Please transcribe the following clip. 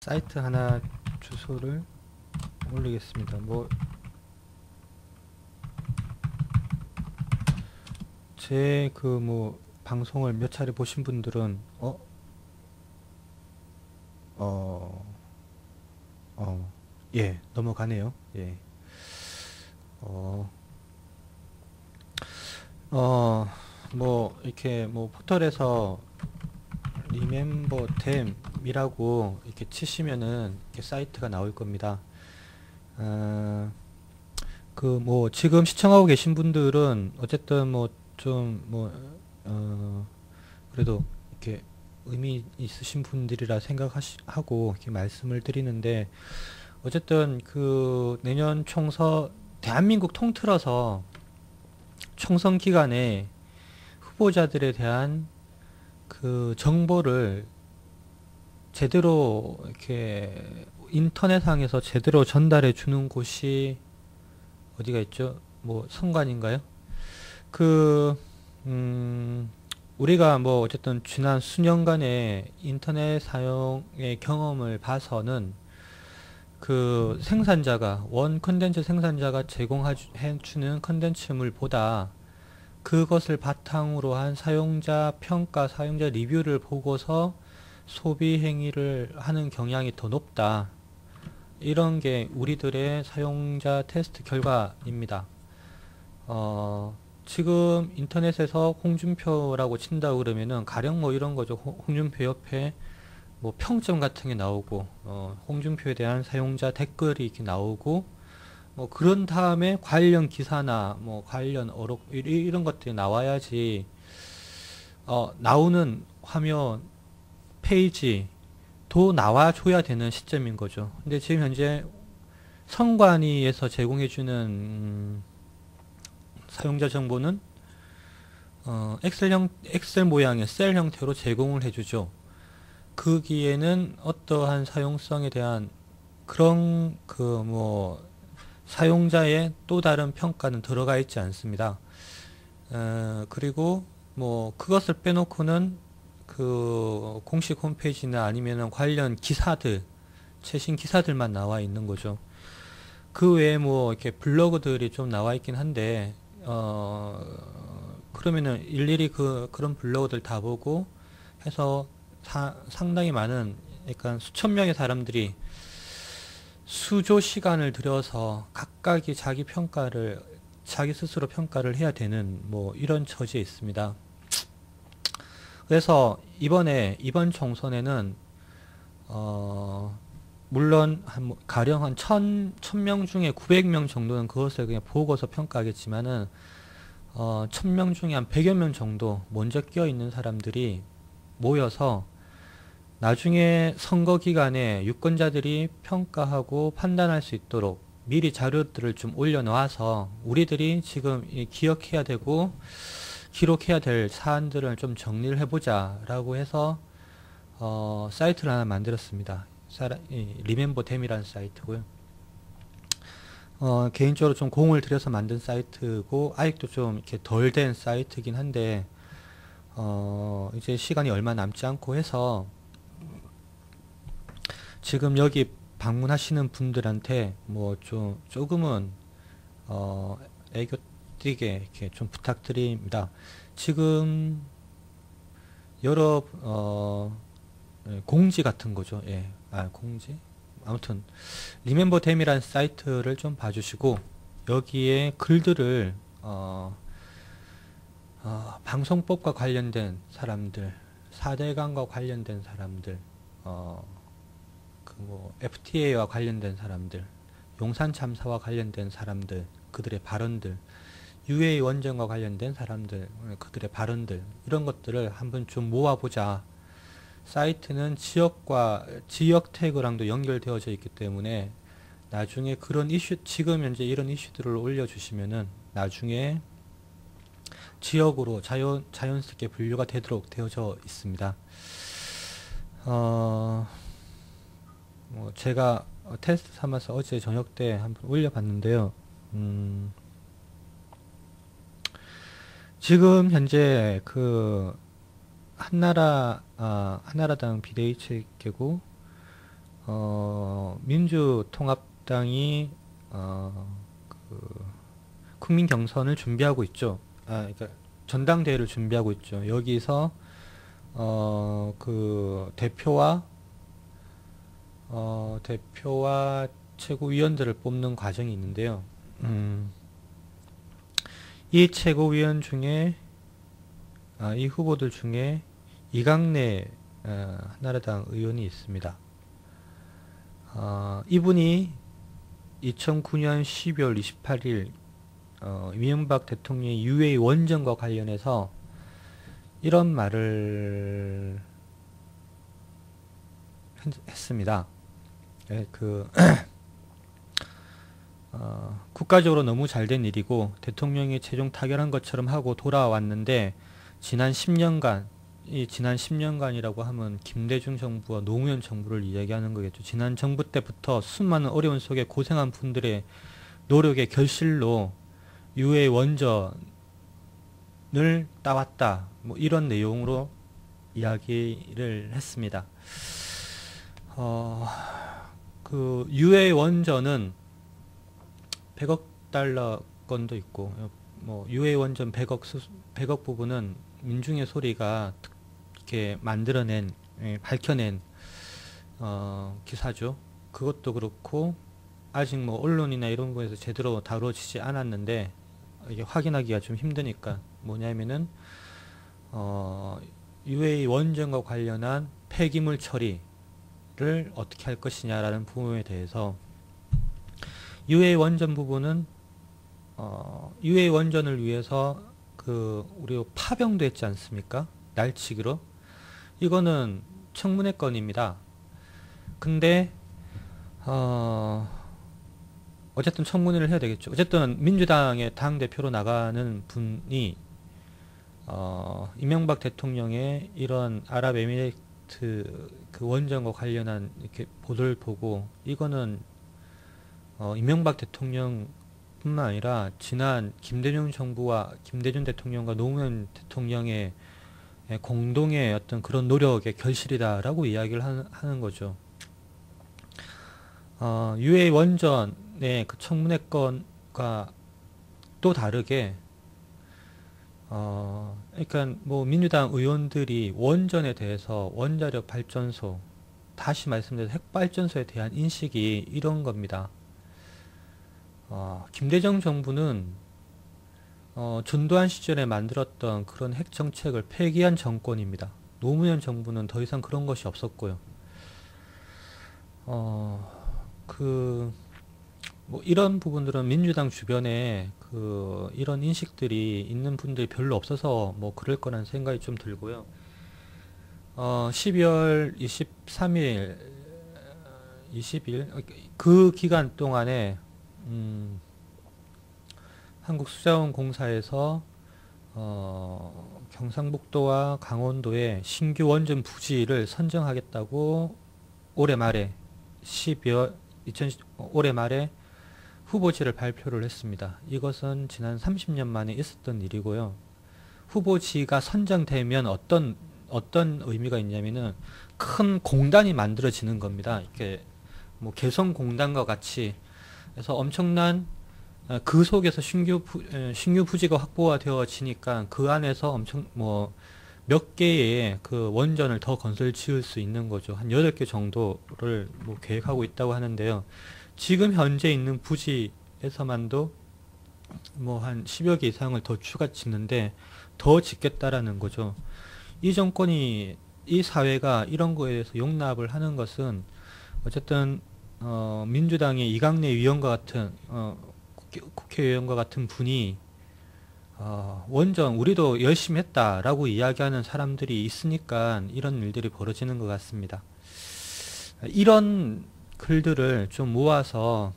사이트 하나 주소를 올리겠습니다. 제 방송을 몇 차례 보신 분들은 어, 예, 넘어가네요. 예. 어, 이렇게 포털에서 리멤버댐이라고 이렇게 치시면은 이렇게 사이트가 나올 겁니다. 지금 시청하고 계신 분들은 어쨌든 그래도 이렇게 의미 있으신 분들이라 생각하고 이렇게 말씀을 드리는데, 어쨌든 내년 대한민국 통틀어서 총선 기간에 후보자들에 대한 정보를 제대로 이렇게 인터넷상에서 제대로 전달해 주는 곳이 어디가 있죠? 선관인가요? 그, 우리가 어쨌든 지난 수년간의 인터넷 사용의 경험을 봐서는 원 컨텐츠 생산자가 제공해주는 컨텐츠물보다 그것을 바탕으로 한 사용자 평가, 사용자 리뷰를 보고서 소비 행위를 하는 경향이 더 높다. 이런 게 우리들의 사용자 테스트 결과입니다. 지금 인터넷에서 홍준표라고 친다고 그러면은 가령 이런 거죠. 홍준표 옆에 평점 같은 게 나오고, 홍준표에 대한 사용자 댓글이 이렇게 나오고, 그런 다음에 관련 기사나 관련 어록 이런 것들이 나와야지, 나오는 화면 페이지도 나와줘야 되는 시점인 거죠. 근데 지금 현재 선관위에서 제공해주는 사용자 정보는 엑셀 모양의 셀 형태로 제공을 해주죠. 거기에는 어떠한 사용성에 대한 그런 사용자의 또 다른 평가는 들어가 있지 않습니다. 그리고 그것을 빼놓고는 공식 홈페이지나 아니면 관련 기사들, 최신 기사들만 나와 있는 거죠. 그 외에 이렇게 블로그들이 좀 나와 있긴 한데, 그러면은 일일이 그런 블로그들 다 보고 해서 상당히 많은, 약간 수천 명의 사람들이 수조 시간을 들여서 각각이 자기 스스로 평가를 해야 되는 이런 처지에 있습니다. 그래서 이번 총선에는 물론 가령 한 1000명 중에 900명 정도는 그것을 그냥 보고서 평가하겠지만은 1000명 중에 한 100여 명 정도 먼저 끼어 있는 사람들이 모여서 나중에 선거 기간에 유권자들이 평가하고 판단할 수 있도록 미리 자료들을 좀 올려놓아서 우리들이 지금 기억해야 되고 기록해야 될 사안들을 좀 정리를 해보자 라고 해서 사이트를 하나 만들었습니다. 리멤버댐이라는 사이트고요. 개인적으로 좀 공을 들여서 만든 사이트고, 아직도 좀 이렇게 덜 된 사이트긴 한데, 이제 시간이 얼마 남지 않고 해서 지금 여기 방문하시는 분들한테 조금은 애교 띄게 이렇게 좀 부탁드립니다. 지금 여러 공지 같은 거죠. 예. 공지? 아무튼 리멤버댐이라는 사이트를 좀 봐주시고, 여기에 글들을 방송법과 관련된 사람들, 4대강과 관련된 사람들, FTA와 관련된 사람들, 용산 참사와 관련된 사람들, 그들의 발언들, UA 원전과 관련된 사람들, 그들의 발언들, 이런 것들을 한번 좀 모아보자. 사이트는 지역 태그랑도 연결되어져 있기 때문에 나중에 지금 현재 이런 이슈들을 올려주시면은 나중에 지역으로 자연스럽게 분류가 되도록 되어져 있습니다. 제가 테스트 삼아서 어제 저녁 때 한번 올려봤는데요. 지금 현재 한나라당 비대위 체계고, 민주통합당이 국민 경선을 준비하고 있죠. 그러니까 전당대회를 준비하고 있죠. 여기서 대표와 최고위원들을 뽑는 과정이 있는데요. 이 최고위원 중에 이 후보들 중에 이강래 한나라당 의원이 있습니다. 이분이 2009년 12월 28일 이명박 대통령의 유해 원전과 관련해서 이런 말을 했습니다. 국가적으로 너무 잘된 일이고 대통령이 최종 타결한 것처럼 하고 돌아왔는데 지난 10년간이라고 하면 김대중 정부와 노무현 정부를 이야기하는 거겠죠. 지난 정부 때부터 수많은 어려움 속에 고생한 분들의 노력의 결실로 유해 원전을 따왔다. 뭐 이런 내용으로 이야기를 했습니다. 그 유해 원전은 100억 달러 건도 있고, 뭐 유해 원전 100억 부분은 민중의 소리가 이렇게 밝혀낸 기사죠. 그것도 그렇고 아직 뭐 언론이나 이런 거에서 제대로 다뤄지지 않았는데 이게 확인하기가 좀 힘드니까 뭐냐면은 유해 원전과 관련한 폐기물 처리를 어떻게 할 것이냐라는 부분에 대해서 유해 원전 부분은 유해 원전을 위해서 우리 파병도 했지 않습니까? 날치기로. 이거는 청문회 건입니다. 근데 어쨌든 청문회를 해야 되겠죠. 어쨌든 민주당의 당대표로 나가는 분이 이명박 대통령의 이런 아랍에미레이트 그 원전과 관련한 이렇게 보도를 보고 이거는 이명박 대통령 뿐만 아니라 지난 김대중 대통령과 노무현 대통령의 공동의 어떤 그런 노력의 결실이다라고 이야기를 하는 거죠. 유해 원전의 그 청문회 건과 또 다르게 그러니까 뭐 민주당 의원들이 원전에 대해서 원자력 발전소, 다시 말씀드려서 핵발전소에 대한 인식이 이런 겁니다. 김대중 정부는 전두환 시절에 만들었던 그런 핵 정책을 폐기한 정권입니다. 노무현 정부는 더 이상 그런 것이 없었고요. 뭐 이런 부분들은 민주당 주변에 이런 인식들이 있는 분들이 별로 없어서 뭐 그럴 거라는 생각이 좀 들고요. 12월 23일, 20일 그 기간 동안에 한국수자원공사에서 경상북도와 강원도에 신규 원전 부지를 선정하겠다고 올해 말에 올해 말에 후보지를 발표를 했습니다. 이것은 지난 30년 만에 있었던 일이고요. 후보지가 선정되면 어떤 의미가 있냐면은 큰 공단이 만들어지는 겁니다. 이렇게 뭐 개성공단과 같이. 그래서 엄청난 그 속에서 신규 부지가 확보가 되어지니까 그 안에서 엄청 뭐 몇 개의 그 원전을 더 건설 지을 수 있는 거죠. 한 8개 정도를 뭐 계획하고 있다고 하는데요. 지금 현재 있는 부지에서만도 뭐 한 10여 개 이상을 더 추가 짓는데 더 짓겠다라는 거죠. 이 정권이, 이 사회가 이런 거에 대해서 용납을 하는 것은 어쨌든 민주당의 이강래 의원과 같은 국회의원과 같은 분이 원전 우리도 열심히 했다라고 이야기하는 사람들이 있으니까 이런 일들이 벌어지는 것 같습니다. 이런 글들을 좀 모아서